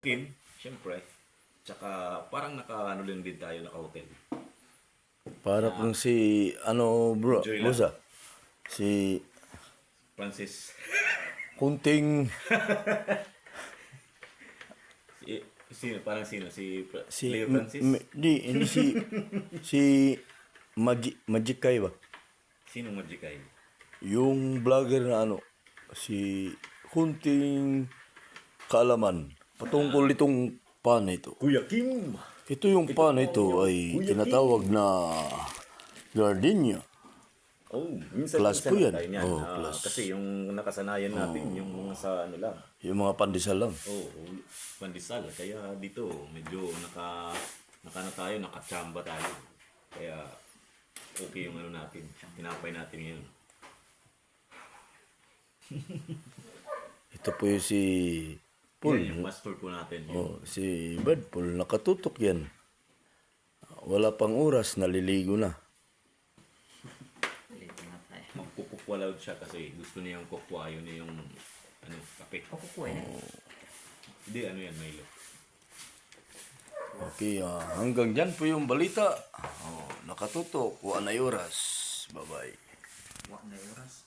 skin, syempre. Tsaka parang naka-ano lang din tayo, naka-hotel. Para kung si, ano bro, Enjoy lang. bosa, si Francis. kunting, Sino? Parang sino? si, Leo Francis? hindi si Magikay ba? Sino Magikay? Yung vlogger na ano, si kunting kaalaman patungkol itong pan ito. Kuya Kim! Ito yung pan ito ay tinatawag na gardenia. Oh, minsan Plus po yan. tayo niyan. Oh, plus. Kasi yung nakasanayan natin, yung mga sa ano lang. Yung mga pandesal lang. Oh, pandesal. Kaya dito, medyo na tayo, nakachamba tayo. Kaya, okay yung ano natin. Tinapay natin ngayon. Ito po yung si Paul. Yan, yung pastor po natin. Oh, si Bad Paul, nakatutok yan. Wala pang oras, naliligo na. Magkukukwalaw siya kasi gusto niya yung kukwa. Yun yung ano, kape. Kukuha na. Hindi, ano yan, Milo. Okay, hanggang dyan po yung balita. Nakatutok, wala na oras. Bye-bye. Wak na oras.